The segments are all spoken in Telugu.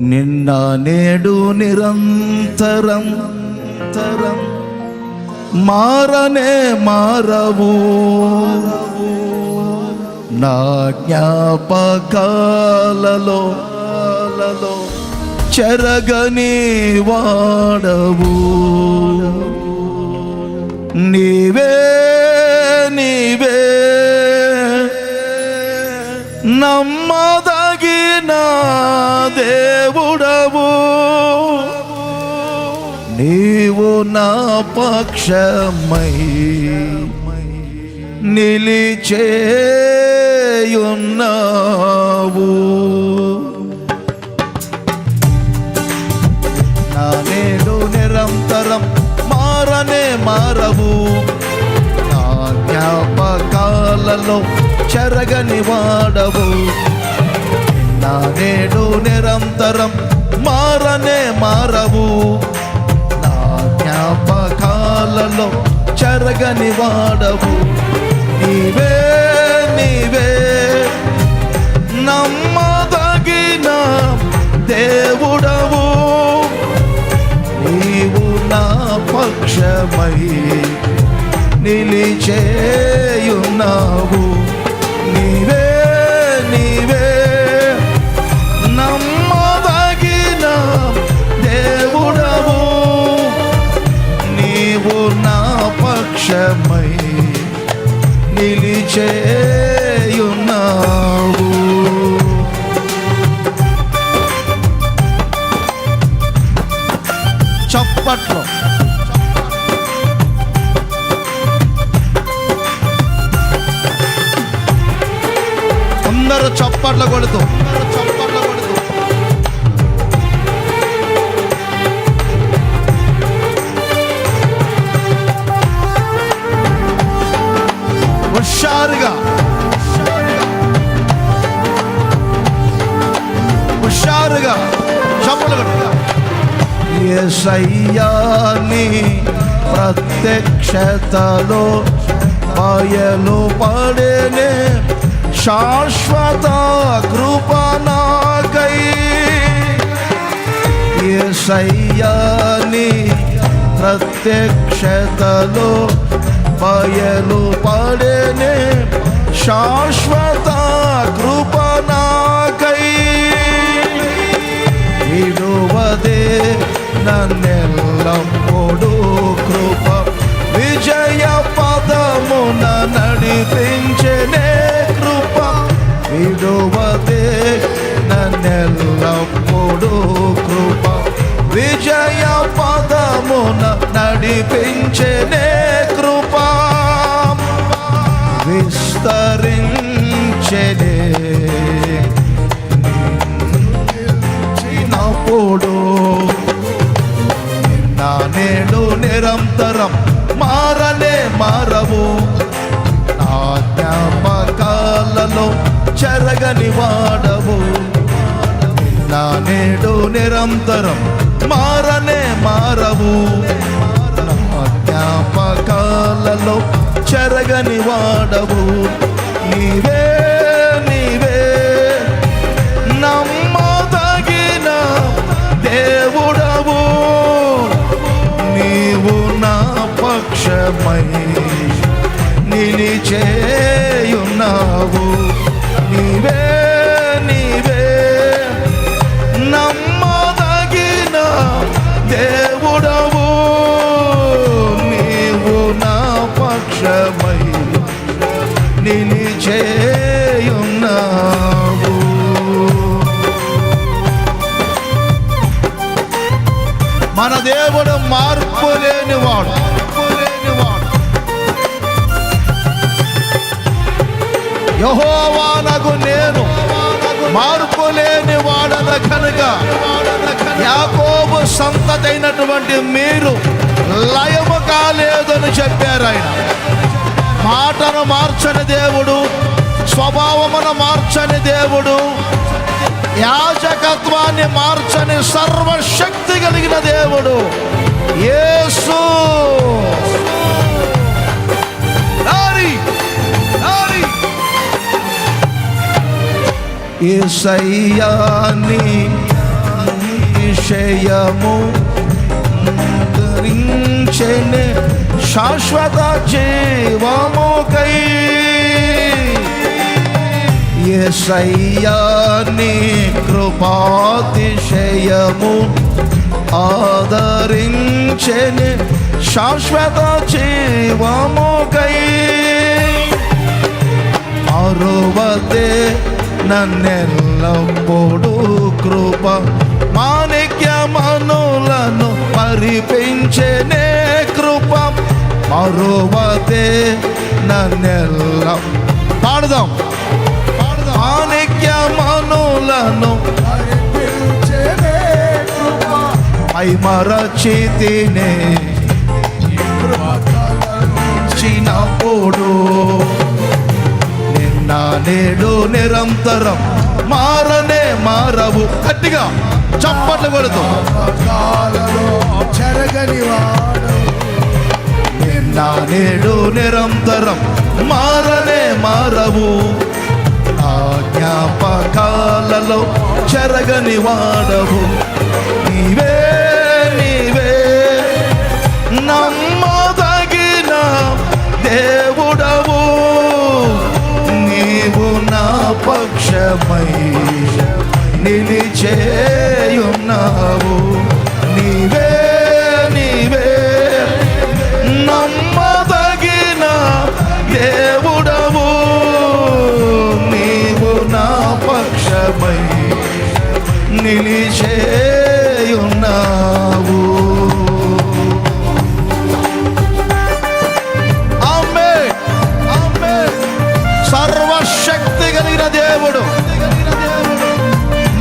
నిన్న నేడు నిరంతరం మారనే మారవు నా జ్ఞాపకాలలో చెరగని వాడవు నీవే నీవే నమ్మదగిన దేవుడవు నీవు నా పక్షమై నిలిచేయున్నావు నా నేడు నిరంతరం మారనే మారవు నా జ్ఞాపకాలలో చెరగని వాడవు నా నేడు నిరంతరం మారనే మారవు నా జ్ఞాపకాలలో చెరగని వాడవు నీవే నీవే నమ్మదగిన దేవుడవు నీవు నా పక్షమై నిలిచేయున్నావు నీవే నీవే నమ్మదగిన దేవుడవు నీవు నా పక్షమై నిలిచేయున్నావు చప్పట్లో అందరూ చప్పట్లు కొడుతూ హుషారుగా చప్పట్లు కొడుతూ యేసయ్యా నీ ప్రత్యక్షతలో బయలు పడేనే శాశ్వత కృప నాకై యేసయ్యా నీ ప్రత్యక్షతలో బయలు పడేనే శాశ్వత కృప నాకై విడువదే నన్నెల్లప్పుడు కృప విజయ పదమున నడిపించనే కృప విడువదే నన్నెల్లప్పుడు కృప విజయ పదమున నడిపించనే కృప విస్తరించనే చిన్నప్పుడు నా నేడు నిరంతరం మారనే మారవు నా జ్ఞాపకాలలో చెరగని వాడవు నా నేడు నిరంతరం మారనే మారవు నా జ్ఞాపకాలలో చెరగని వాడవు నీవే నీవే నమ్మదగిన దేవుడవు నీవు నా పక్షమై నిలిచేయున్నావు నీవే నీవే నమ్మదగిన దేవుడవు నీవు నా పక్షమై నిలిచేయున్నావు మన దేవుడు మార్పు లేనివాడు యెహోవానగు నేను మార్పు లేని వాడన కనుక యాకోబు సంతతైనటువంటి మీరు లయము కాలేదని చెప్పారు ఆయన మాటను మార్చని దేవుడు స్వభావమును మార్చని దేవుడు యాజకత్వాన్ని మార్చని సర్వశక్తి కలిగిన దేవుడు యేసు యేసయ్యా నీ అతిశయము ధరించెను శాశ్వత జీవముకై. యేసయ్యా నీ కృపాతిశయము ఆదరించెను శాశ్వత జీవముకై. మరువతే నన్నెల్లప్పుడు కృప మాణిక్యమనులను పరిపించెనే కృప. మరువతే నన్నెల్ల పాడదాం మాణిక్యమనులను మరచితినే చిన్నప్పుడు నిన్న నేడు నిరంతరం మారనే మారవు. గట్టిగా చప్పట్లు కొడుతూ చెరగని వాడు నిన్న నేడు నిరంతరం మారనే మారవు. ఆ జ్ఞాపకాలలో చెరగని వాడవు. నీవే నీవే నమ్మదగిన దేవుడవు. నీవు నా పక్షమై నిలిచేయున్నావు. నీవే నీవే నమ్మదగిన దేవుడవు. నీవు నా పక్షమై నిలిచేయున్నావు. ఆమేన్ ఆమేన్. సర్వశక్తి కలిగిన దేవుడు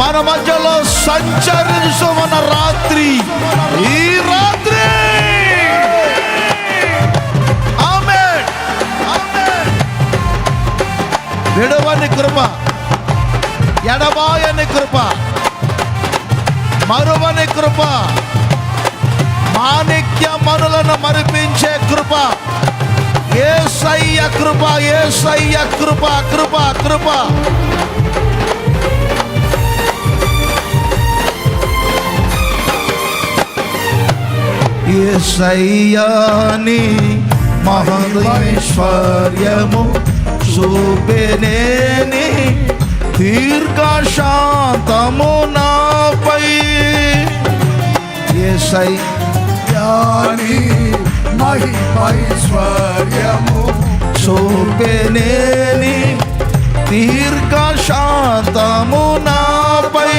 మన మధ్యలో సంచరించు. మన రాత్రి ఈ రాత్రి ఆమేన్ ఆమేన్. విడవని కృప, ఎడబాయని కృప, మరువని కృప, మాణిక్యమనులను మరిపించే కృప, యేసయ్య కృప, యేసయ్య కృప, కృప కృప. యేసయ్యా నీ మహదైశ్వర్యము చూపెనేని దీర్ఘశాంతము నాపై. యేసయ్యా నీ మహిమైశ్వర్యము చూపెనేని దీర్ఘశాంతము నాపై.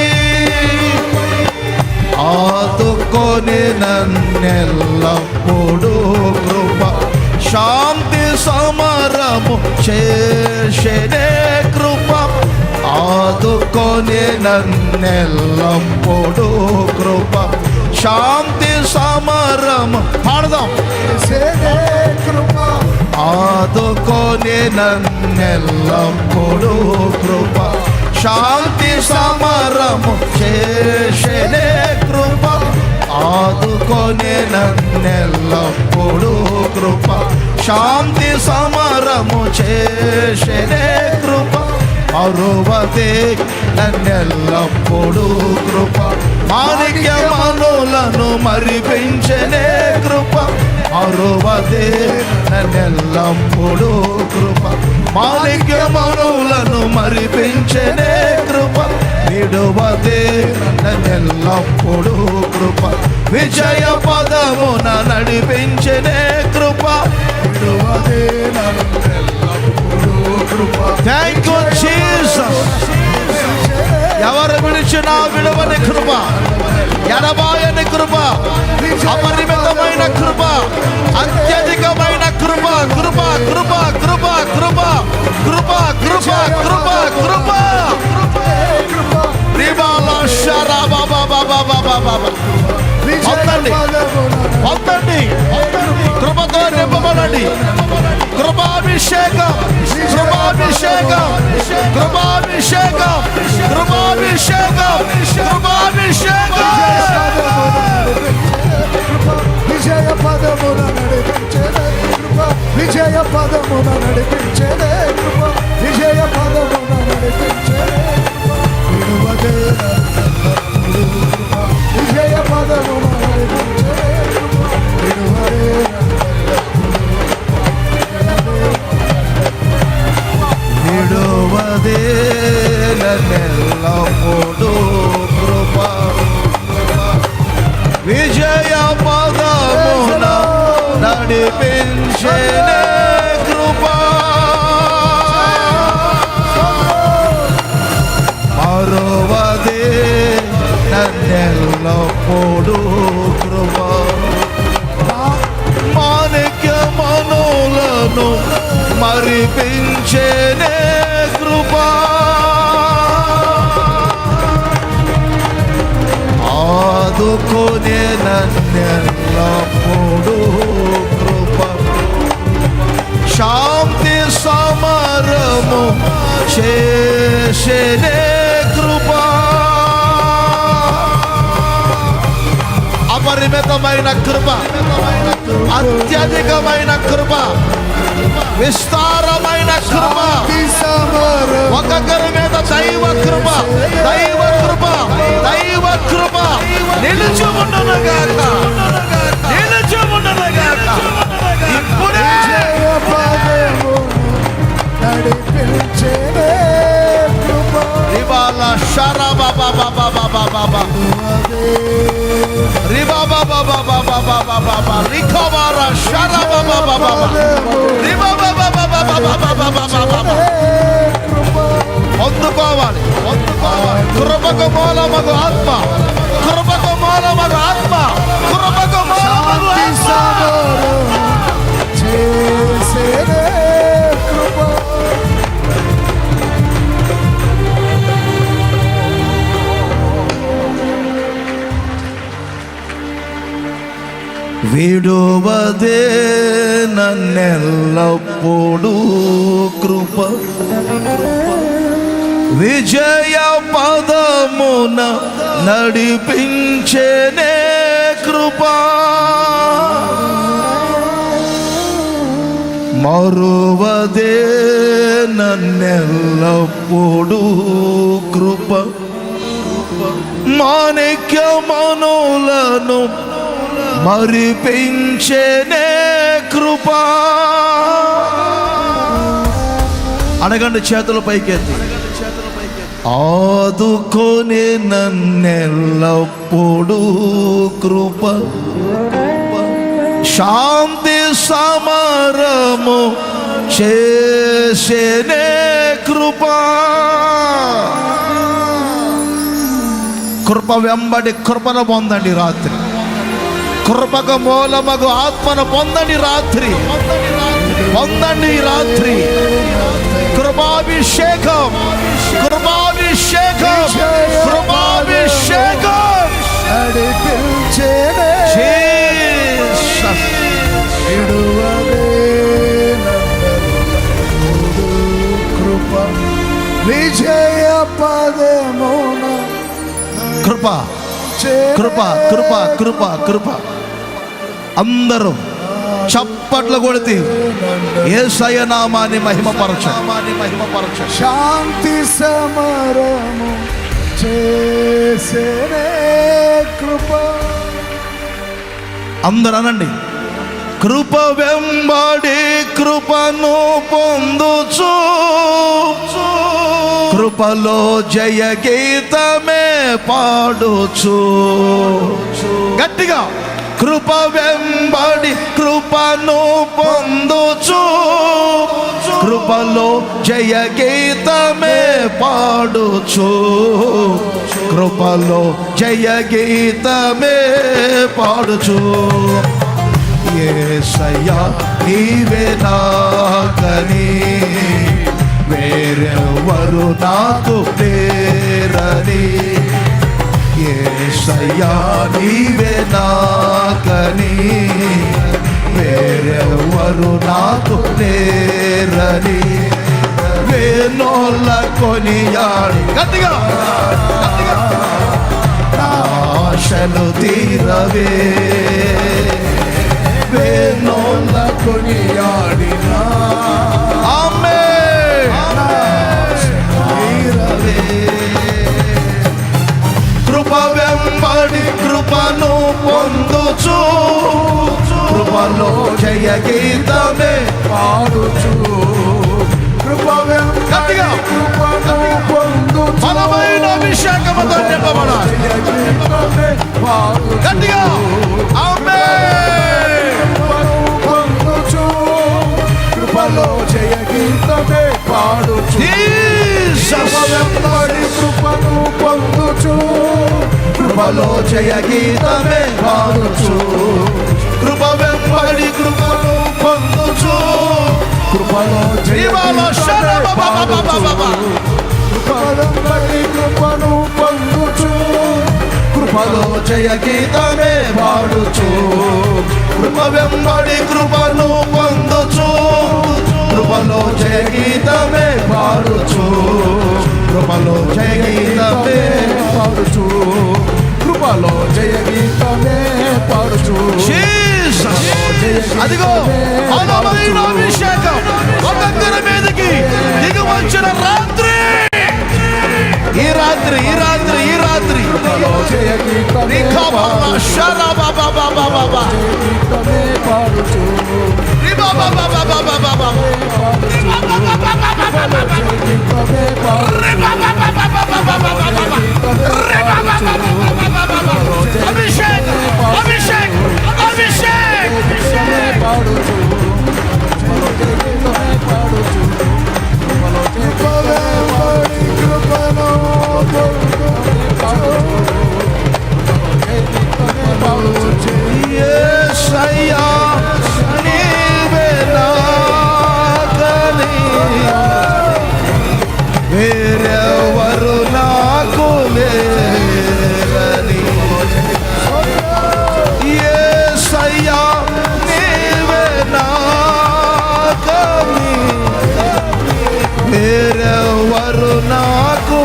ఆదుకొని నన్నెల్లప్పుడు కృప శాంతి సమరము చేసెనే కృప. ఆదుకొని నన్నెల్లప్పుడు కృప శాంతి సమరము. పాడదాం కృప. ఆదుకొని నన్నెల్లప్పుడు కృప శాంతి సమరము చేసెనే కృప. ఆదుకొని నన్నెల్లప్పుడు కృప శాంతి సమరము చేసెనే కృప. మరువతే నన్నెల్లప్పుడు కృప మాణిక్యమనులను మరిపించెనే కృప. మరువతే నన్నెల్లప్పుడు కృప మాణిక్యమనులను మరిపించెనే కృప. విడువతే నన్నెల్లప్పుడు కృప విజయ పదమున నడిపించెనే కృప. విడువదే నన్నెల్లప్పుడు కృప. Thank you Jesus. ఎవరు విడిచినా విడువని కృప, ఎడబాయని కృప, అపరిమితమైన కృప, అత్యధికమైన కృప, కృప కృప కృప కృప కృప కృప కృప కృప. పొందండి, కృపతో నింపబడండి. కృపాభిషేకం, కృపాభిషేకం, కృపాభిషేకం, కృపాభిషేకం, కృపాభిషేకం. విజయ పదమున నడిపించేదే కృప. విజయ పదమున నడిపించేదే కృప. విజయ పదమున నడిపించేదే కృప. విడువదే నన్నెల్లప్పుడు కృప. విజయ నన్నెల్లప్పుడూ కృప విజయ పదమున నడిపించేనే కృప మరువదే నన్నెల్లప్పుడూ కృప మాణిక్యమణులను మరిపించేనే కృప ఆదుకొనే నన్నెల్లప్పుడూ కృప శాంతి సమరము చేసేనే కృప అపరిమితమైన కృప అత్యధికమైన కృప విస్తారమైన కృప ఒక్కొక్కరి మీద దైవ కృప దైవ కృప దైవ కృప నిలిచి ఉండునుగాక నిలిచి ఉండునుగాక ఇప్పుడే నడిపించేనే కృప ఇవాళ షరబాబాబాబాబాబాబా రిబాబాబాబాబాబాబాబా రికవర షరబాబాబాబాబా రిబాబాబాబాబాబాబాబాబా పొందుకోవాలి కృపకు మూలమగు ఆత్మ కృపకు మూలమగు ఆత్మ కృపకు మూలమగు ఆత్మ చేసేనే కృప విడువదే నన్నెల్లప్పుడూ కృప విజయ పదమున నడిపించేనే కృప మరువదే నన్నెల్లప్పుడూ కృప మాణిక్యమణులను మరిపించేనే కృప అడగండి చేతుల పైకెత్తి ఆదుకొని నన్నెల్లప్పుడూ కృప శాంతి సమరము చేసేనే కృప కృప వెంబడి కృపను పొందండి రాత్రి కృపకు మూలమగు ఆత్మను పొందండి రాత్రి పొందండి రాత్రి కృపాభిషేకం కృపాభిషేకం కృపాభిషేకం నడిపించేనే జీసస్ విడువదే నన్నెల్లప్పుడూ కృప విజయ పదమున కృప కృప కృప కృప కృప అందరూ చప్పట్లు కొడితే యేసయ్య నామాన్ని మహిమపరచ శాంతి సమరము చేసేనే కృప అందరూ అనండి కృప వెంబడి కృపను పొందుచు కృపలో జయ గీతమే పాడుచు గట్టిగా కృప వెంబడి కృపను పొందుచు కృపలో జయ గీతమే పాడుచు కృపలో జయ గీతమే పాడుచు యేసయ్యా నీవే నాకని వేరెవరు నాకు లేరని యేసయ్యా నీవే నాకని వేరెవరు నాకు లేరని వేణోళ్ళ కొనియాడి గట్టిగా ఆశలు తీరవే వేణోళ్ళ కొనియాడినా కృప వెంబడి కృపను పొందుచు కృపలో జయ గీతమే పాడుచు కృప వెంబడి కృపను కృపలో జయ గీతమే పాడుచు కృప వెంబడి కృపను పొందుచు కృపలో కృపను పొందుచు కృపలో జయ గీతమే పాడుచు కృప వెంబడి కృపను పొందుచు కృపలో జయ గీతమే పాడుచు కృపలో జయ గీతమే పాడుచు కృపలో జయ గీతమే పాడుచు అదిగో బలమైన అభిషేకం ఒక్కొక్కరి మీదకి దిగి వచ్చిన రాత్రి ఈ రాత్రి ఈ రాత్రి ఈ రాత్రి పాడుచు అభిషేక్ అభిషేక్ అభిషేక్ పాడుచు కృపను పాడుచు యేసయ్యా నీవే నాకని వేరెవరు నాకు లేరని యేసయ్యా నీవే నాకని వేరెవరు నాకు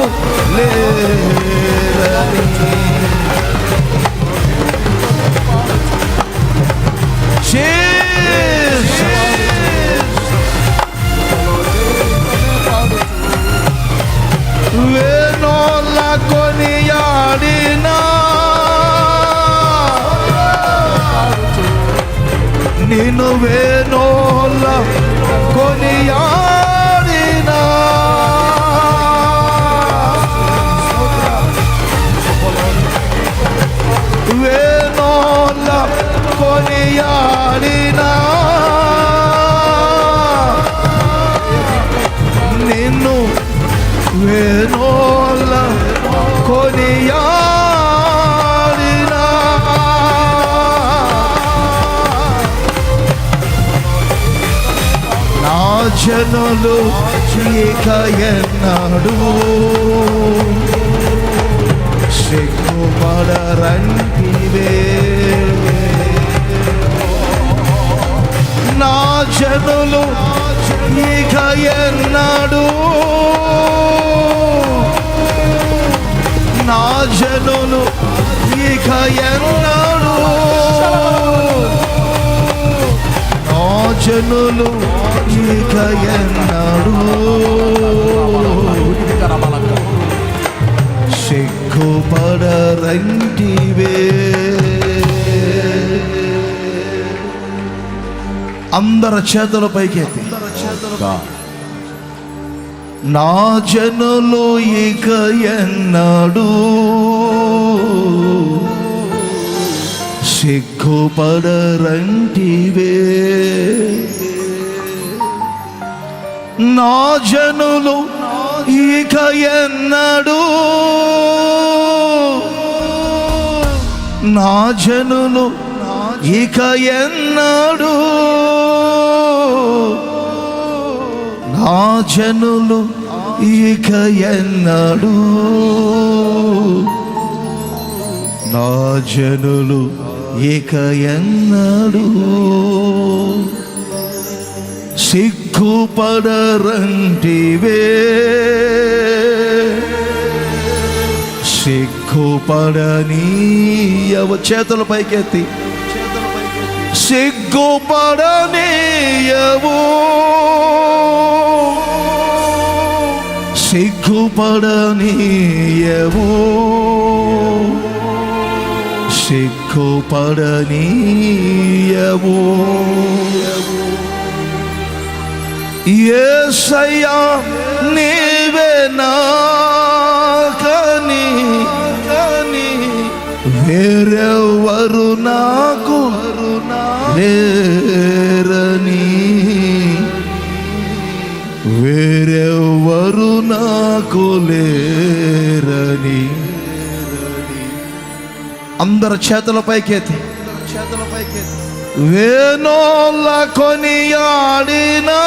లేరని వేణోళ్ళ కొనియాడినా నిన్ను వేణోళ్ళ కొనియాడినా వేణోళ్ళ కొనియాడినా నిన్ను వేణోళ్ళ కొనియాడినా నా జనులు ఇక ఎన్నడూ సిగ్గుపడరంటివే నా జనులు ఇక ఎన్నడూ నా జనులు ఇక ఎన్నడూ నా జనులు ఇక ఎన్నడూ సిగ్గుపడరంటివే అందరి చేతుల పైకెత్తి నా జనులు ఇక ఎన్నడూ సిగ్గుపడరంటివే నా జనులు ఇక ఎన్నడూ నా జనులు ఇక ఎన్నడూ నా జనులు ఇక ఎన్నడూ నా జనులు ఇక ఎన్నడూ సిగ్గుపడరంటివే సిగ్గుపడనీయవ చేతుల పైకెత్తి సిగ్గుపడనీయవు సిగ్గుపడనీయవు సిగ్గుపడనీయవు యేసయ్యా నీవే నాకని వేరెవరు నాకు లేరని వేరెవరు నాకు లేరని అందరు చేతుల పైకెత్తి వేణోళ్ళ కొనియాడినా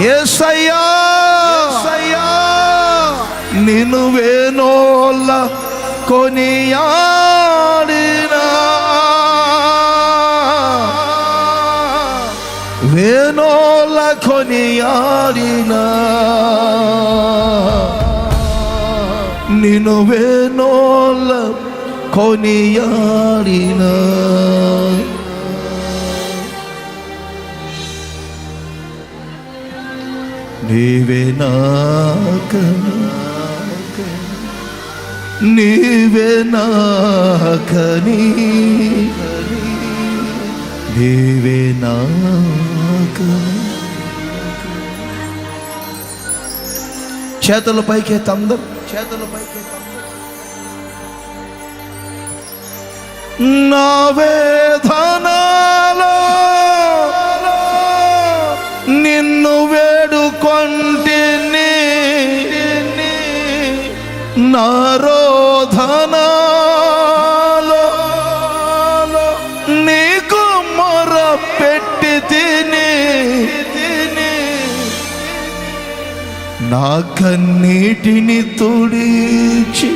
యేసయ్యా నిన్ను వేణోళ్ళ కొనియాడినా వేణోళ్ళ కొనియాడినా నిన్ను వేణోళ్ళ కొనియాడినా నీవే నాకని నీవే నాకని నీవే నాకని చేతుల పైకి అందరూ చేతుల పైకి నా వేదనలో నిన్ను వేడుకొంటిని నా రోదనలో నీకు మొర పెట్టి తిని నా కన్నీటిని తుడిచి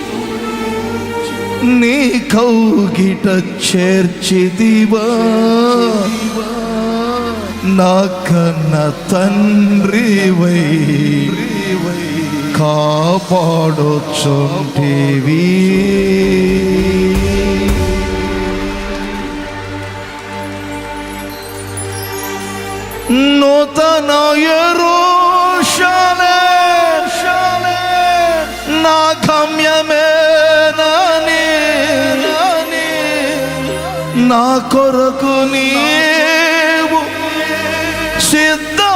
నీ కౌగిట చేర్చిదివా నా కన్న తండ్రివై కాపాడొచ్చుంటివి నూతన యెరూషలేం నా గమ్యమేనని నా కొరకు నీవు సిద్ధపరచుచుంటివి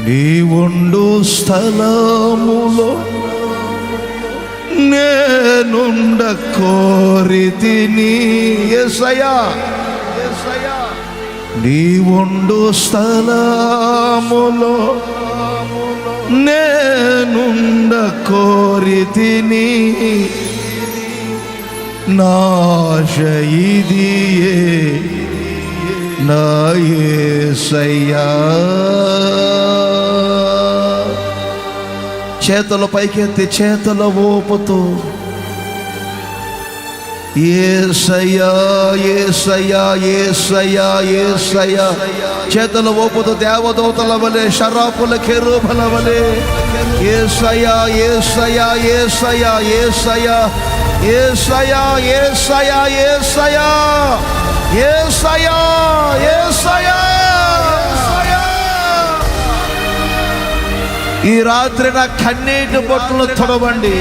నీవుండు స్థలములో నేనుండ కోరితిని యేసయ్యా నీవుండు స్థలములో నేనుండ కోరితిని నాశ ఇదియే నా యేసయ్యా చేతుల పైకెత్తి చేతుల ఊపుతూ యేసయ్యా యేసయ్యా యేసయ్యా యేసయ్యా చేతుల ఊపుతూ దేవదూతల వలె శరాపుల కెరూబుల వలె యేసయ్యా యేసయ్యా యేసయ్యా యేసయ్యా యేసయ్యా యేసయ్యా యేసయ్యా యేసయ్యా యేసయ్యా ఈ రాత్రి నా కన్నీటి బొట్టులు తొడవండి